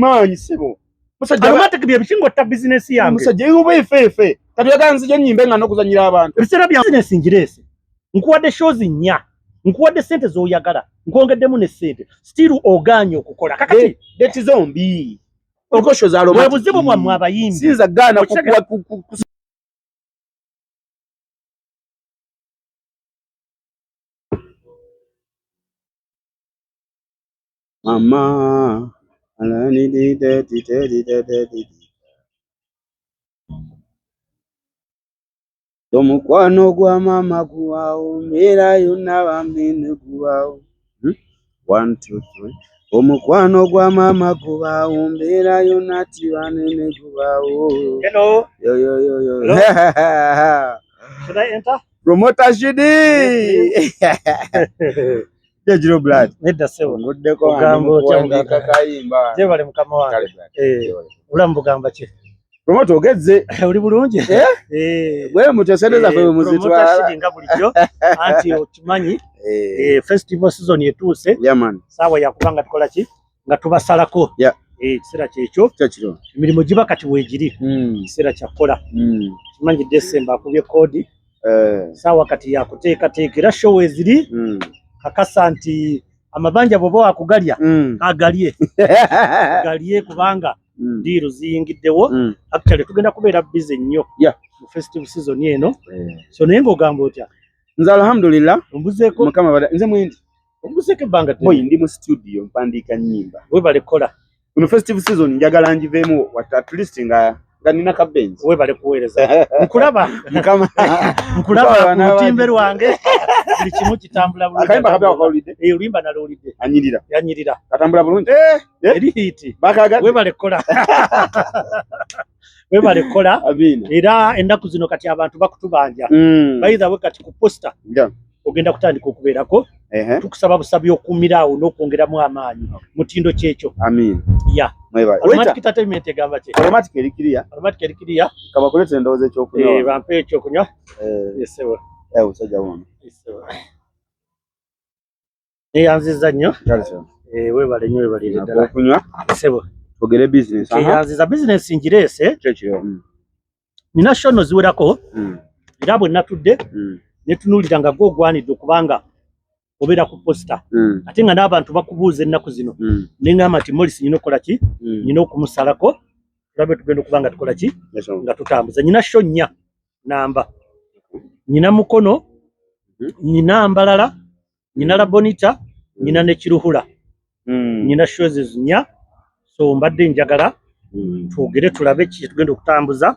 manyi sebo musajja automatic bye bishingo ta business yange musajja yubo ifefe kati yaganzi je nyimbe nga nokuzanyira abantu bisera bya business njirese nkuwadde shows nya nkuwadde sente zoyagala nkongeddemu ne sente still oganye okukola kakati date zombi okosho za Romantic webuzibu bwa abayimbi sinza gana mama alani di Omukwano gwa mama guwao mera yona bambine guwao 1 2 3 Omukwano gwa mama guwao mera yona tibanene guwao. Hello. Yo. Hello? Should I enter? Promoter Shidi. Jiro blood. Nedda sewo. Nguddeko Gambo kyamugaka kayimba. Je bale mukama wange. Ulambu gamba ki. Promoter ogezze. Uli bulungi. Bwe mutesendeza fe muzitwala. Promoter Shidi nga bulijjo. Anti okimanyi. Festival season yetuuse. Yeah man. Sawa yakubanga tukola ki? Nga tubasalako. Yeah. Kisera kyekyo. Kyekiro. Emirimu giba kati weegiri. Kisera kyakola. Kimanyi December akubye kodi. Sawa kati yakuteekateekera show eziri. Kakasa nti amabanja bobo akugalya agalye agalye kubanga diru ziyingiddewo actually tugenda kubeera busy nnyo mu festival season eno so naye ng'ogamba otya nze alhamdulillah ombuzeeko mukama bada nze mwindi ombuzeeko ebbanga boy ndi mu studio mpandiika nnyimba webale kola kuno festival season njagala njiveemu at least nga nina kabenzi webale kuweereza nkulaba mukama nkulaba ku lutimbe lwange buli kimu kitambula bulungi akayimba kapya kaulidde olimba nalowulidde yanyirira katambula bulungi eri hiti bakaga webale kola webale kola abina era ennaku zino kati abantu bakutubanja bayitha we kati ku poster ogenda kutandika okubeerako tukusaba busabi okumiraawo n'okwongeramu amaanyi mutindo kyekyo amin ya Romantic Entertainment egamba ki Romantic erikiriya kabakulete endowooza ekyokunywa bampe ekyokunywa yesewo usajja wono yanziza nnyo webale nnyo webalire ddala okunywa yesewo ogere business yanziza business ngireese kyekiro nina shono ziwerako era bwe natudde netunuulira nga gwogwanidde okubanga obeera ku posta ate nga n'abantu bakubuuza ennaku zino neŋŋamba nti Morris nyina okukola ki nyina okumusalako tulabe tugenda okuba nga tukola ki nga tutambuza nyina sho nnya namba nyina mukono nyina mbalala nyina labonita nyina ne kiruhula nyina shows nnya so mbadde njagala twogere tulabe ki tugenda okutambuza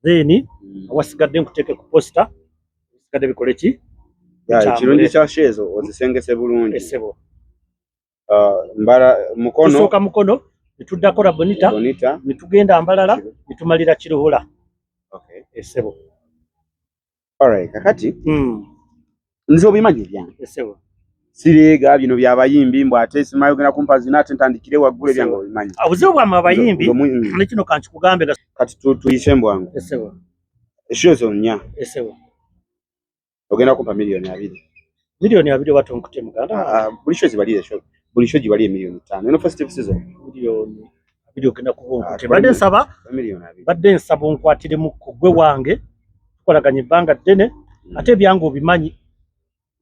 then awasigadde nkuteeke ku posta sigadde bikole ki ekirungi kya shares ozisengese bulungi esebo mbala mukono tusooka mukono nituddako labonita nitugenda mbalala nitumalira kiruhula esebo alright kakati nze obimanyi byange esebo sireega bino byabayimbi mbw ate simayo genda kumpa zina ate ntandikire waggulu ebyange obimanyi obuzibu bwamwe abayimbi nekino kankikugambe kati tuyise mbwangu esebo eshozo nnya esebo ogenda kumpa milioni 2 watu nkute muganda buli shozi bali esho buli shozi bali milioni 5 eno festival season milioni 2 ogenda kubonka badde nsaba milioni 2 badde nsaba onkwatire mu kugwe wange tukolaganye banga ddene ate byangu obimanyi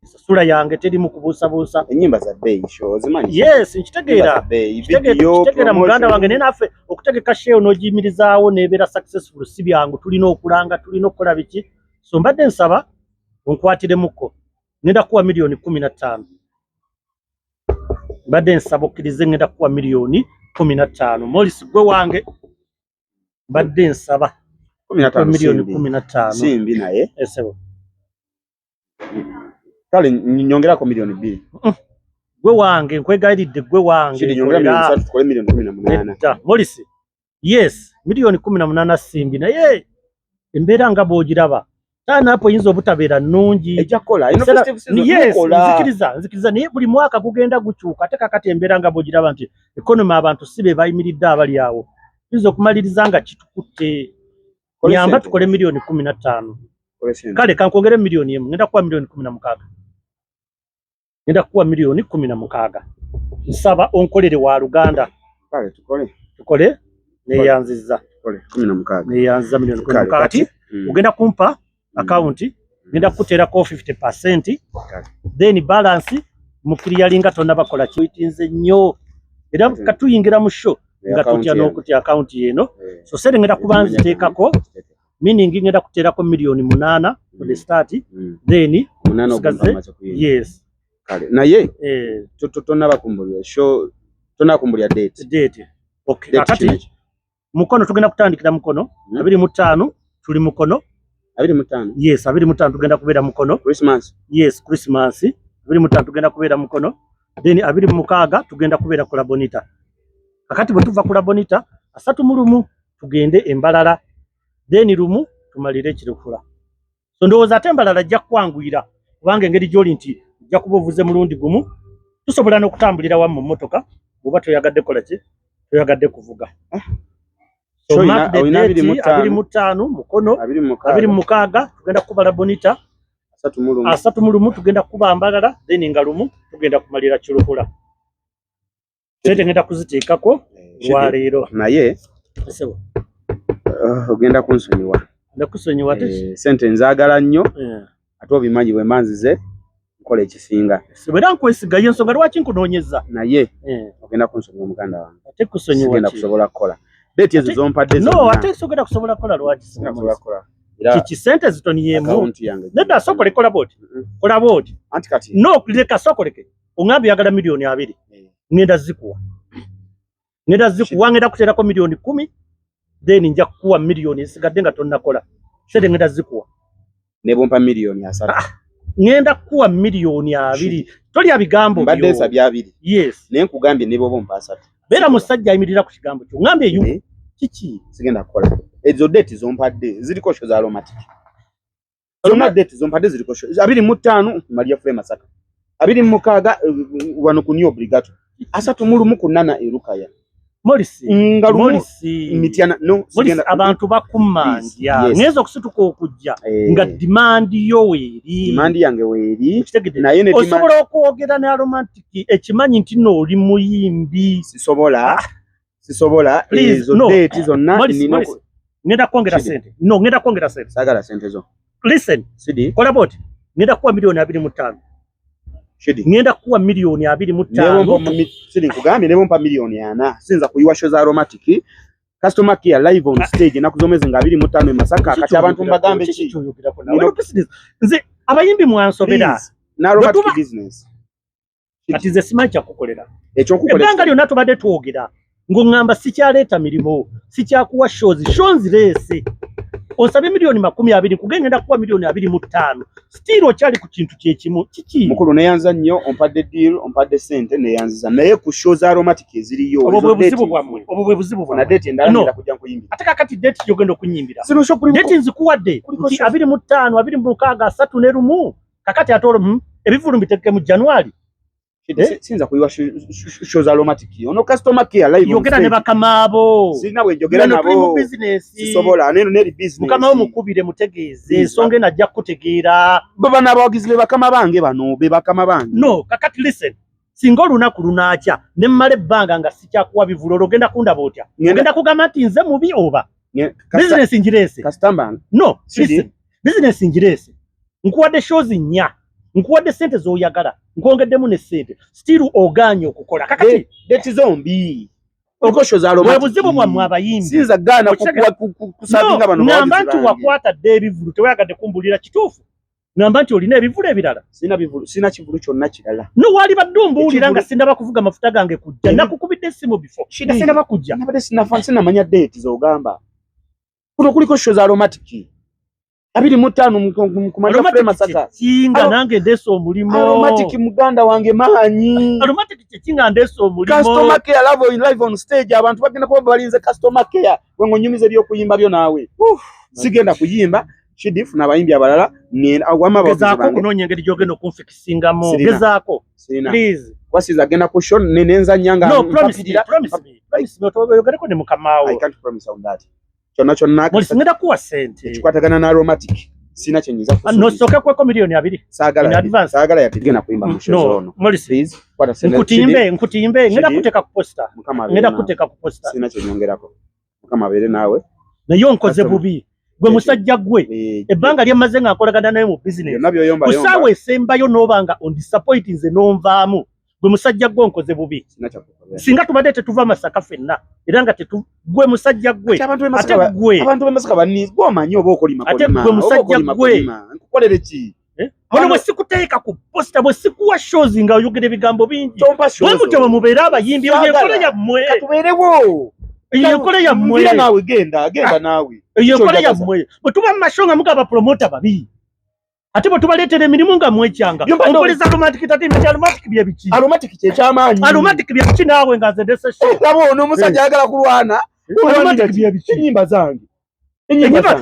sura yange teri mu kubuusabuusa ennyimba za bay show zimanyi yes nkitegeera kitegeera muganda wange naye naffe okutegeka sheo n'ogiyimirizaawo neebeera successful si byangu tulina okulanga tulina okukola biki so mbadde nsaba onkwatire muko ngenda kuwa milioni 15 mbadde nsaba okkirize ngenda kuwa milioni 15 Morris gwe wange mbadde nsaba milioni 15 simbi naye esebo kale nyongerako milioni 2 gwe wange nkwegayiridde gwe wange shidi nyongera milioni 3 tukole milioni 18 Morris yes milioni 18 simbi naye embeera nga bw'ogiraba tana hapo yinzo obutabeera nnungi ejakola ino festival season nzikiriza naye buli mwaka gugenda gukyuka ate kakati embeera nga bw'ogiraba nti economy abantu sibe bayimiridde abali awo yinza okumaliriza nga kitukutte nyamba tukole milioni 15 kale kankongere milioni 1 ngenda kuwa milioni 16 ngenda kuwa milioni 16 nsaba onkolere wa Luganda kale tukole kole neyanziza kole 16 neyanziza milioni 16 kati ugenda kumpa account ngenda kuterako 50% then balance mukiriyalinga tonna bakola kitinze nnyo era katuyingira mu show nga tutya n'okutya account yeno so sere ngenda kubanzi tekako meaning ngenda kuterako milioni 8 for the start then 8 yes kale naye tonna bakumbulira show tonna kumbulira date okay kati mukono tugenda kutandikira mukono 25 tuli mukono 25 yes 25 tugenda kubera mukono Christmas yes Christmas 25 tugenda kubera mukono then 26 tugenda kubera kula bonita kakati bwe tuva kula bonita 3 tugende embalala then lumu tumalire kirukula so ndowooza ate embalala ajja kwanguyira kubanga engeri gyoli nti ajja kubuvuze mulundi gumu tusobola n'okutambulira wamu mu motoka bw'oba toyagadde kola ki toyagadde kuvuga so mark the date 25 mukono 26 tugenda kubala bonita 3 tugenda kuba mbalala then nga lumu tugenda kumalira kirukula tete ngenda kuziteekako lwaleero naye sebo ogenda kunsonyiwa ndakusonyiwa ate sente nzaagala nnyo ate obimanyi bwe manzize nkola ekisinga sebera nkwesiga y'ensonga lwaki nkunoonyeza naye ogenda kunsonyiwa muganda wange ate kusonyiwa sigenda kusobola kukola date ezo zompadde no ate sogenda kusobola kukola lwaki kusobola kukola kiki sente zitoniyeemu nedda sokole kola bodi kola bodi anti kati no leka sokoleke ongambi yagala milioni 2 ngenda zikuwa ngenda kuterako milioni 10 then nja kuwa milioni nsigadde nga tonnakola sente ngenda zikuwa nebompa milioni 3 ngenda kuwa milioni 2 toli abigambo mbadde nsabya 2 yes naye nkugambye ne bompa 3 bera musajja ayimirira ku kigambo kyo ngambye yu kiki sigenda kukola ezo date zompadde ziliko show za aromatic zonna date zompadde ziliko show 25 Maria Flema Masaka 26 wano ku New Obligato 3 ku Nana Erukaya Morisi mitiana no Morisi abantu bakumanja ngezo kusituka okujja nga demand yo weeri demand yange weeri naye ne demand osobola okwogera ne aromatic ekimanyi nti no oli muyimbi sisobola ezo date zonna nino ngenda kwongera sente no ngenda kwongera sente sagala sente zo listen sidi kola bot ngenda kuwa milioni 25 shidi ngenda kuwa milioni 25 sidi nkugambye nebo mpa milioni 4 sinza kuyiwa show za aromatic customer care live on stage nakuzomeze nga 25 Masaka kati abantu mbagambe ki nze abayimbi mwansobera na aromatic business kati ze simanyi kukolera ekyo kukolera ebanga lyonna tubadde twogera ng'ongamba sikyaleeta mirimo sikyakuwa shows leese osabe milioni 20 kugenda kuwa milioni 25 still okyali ku kintu kyekimu kiki mukulu neyanza nnyo ompadde deal ompadde sente neyanziza naye ku shows aromatic eziriyo obwo bwe buzibu bwa na date endala nenda kujja kuyimbira ate kakati date yogenda okunyimbira date nzikuwadde 25 26 3 kakati atolo ebivulu mbiteke mu January sinza kuyiwa show za aromatic ono customer care live yogera ne bakamaabo sina we jogera nabo business sisobola neno ne business mukama omukubire mutegeeze ensonga najja kutegeera baba nabawagizi be bakama bange bano be bakama bange no kakati listen singa olunaku lunaakya ne mmala ebbanga nga sikyakuwa bivulu ogenda kundaba otya ogenda kugamba nti nze mubi oba business njirese customer no listen business njirese nkuwadde shows 4 nkuwadde sente z'oyagala nkwongeddemu ne sente still oganye okukola kakati date zombi okosho za aromatic buzibu bwammwe abayimbi sinza gana kusabinga bano ngamba nti wakwatadde ebivulu tewayagadde kumbulira kituufu ngamba nti olina ebivulu ebirala sina kivulu kyonna kirala no wali badumbuulira nga sindaba kuvuga mafuta gange kujja nakukubidde essimu before sindaba kujja nabadde sinamanya date z'ogamba kuno kuliko show za aromatic 25 kumanya Flema Masaka kinga nange ndeso omulimo aromatic muganda wange maanyi aromatic kinga ndeso omulimo customer care live on stage abantu bagenda kuba balinze customer care wengo nyumize byo kuyimba byo nawe sigenda kuyimba shidifu nabayimbi abalala ni awama bavuze kunonya ngeri jogeno kunfikisingamo gezaako please wasiza agenda ku show nenenza nyanga no promise me yogere ne mukamaawo I can't promise on that kyonna ngenda kuwa sente kikwatagana na aromatic sina chenyiza kusubiza. No soka kwa milioni 2 sagala yatigena kuimba mshozo ono. Please kwata sene nkutiyimbe ngenda kuteka ku poster ngenda kuteka ku poster sina chenyongerako mukama bere nawe nayo nkoze bubi gwe musajja gwe ebbanga lyamaze nga akolagana naye mu business kusawe sembayo nobanga on disappoint nze nonvaamu gwe musajja gwe nkoze bubi singa tubadde tetuva Masaka fenna era nga gwe musajja gwe ate gwe abantu b'Masaka bani gomanyi oba okolima ate gwe musajja gwe nkukolere ki Wano bwe sikuteeka ku poster bwe sikuwa shows nga oyogera ebigambo bingi bwe mutyo bwe mubeera abayimbi eyekola yammwe katubeerewo eyekola yammwe nawe genda nawe eyekola yammwe bwe tuba mu masho nga mugaba promota babi ate bwe tubaleetera emirimu nga mwekyanga ompoleza aromatic entertainment aromatic bye biki aromatic kyekyamanyi aromatic bye biki naawe nga nze ndese show labo ono omusajja ayagala kulwana aromatic bye biki enyimba zange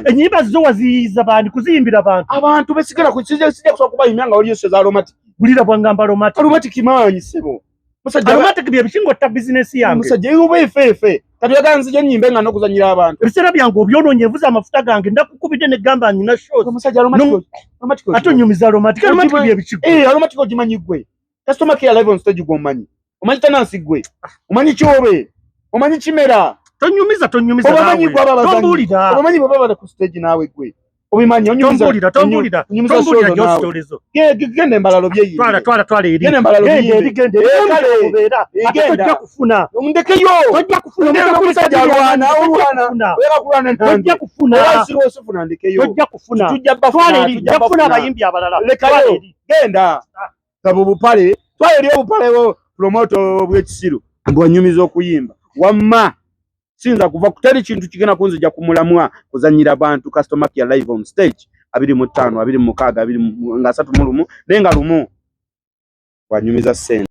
enyimba zo waziyiza bandi kuziyimbira abantu besigala sijja kusobola kubayimya nga oli za aromatic bulira bwangamba aromatic manyi sebo musajja aromatic bye biki ngotta business yange musajja yoba efeefe katuyagala nzija nyimbe nga nokuzanyira abantu ebiseera byange obyonoonye nvuza amafuta gange ndakukubidde negamba nyina shows musajja aromatic ate onyumiza aromatic bye biki aromatic ogimanyi gwe customer care live on stage gwomanyi omanyi tanansi gwe omanyi kyobe omanyi kimera tonyumiza nawe tombulira omanyi baba bali ku stage nawe gwe obimanyi onyumiza tombulira jo stories zo gende embalalo byeyi twala eri gende embalalo byeyi gende kubeera tojja kufuna mundekeyo tojja kufuna omusajja alwana wera kulwana tojja kufuna siro sifuna ndekeyo tojja kufuna tujja twala eri tujja kufuna abayimbi abalala lekayo genda sabo bupale twala eri obupale promoto bw'ekisiru mbwanyumiza okuyimba wamma sinza kuva kutali kintu kigena kunzija kumulamwa kuzanyira abantu customer care live on stage 25 26 23 nenga lumu wanyumiza sen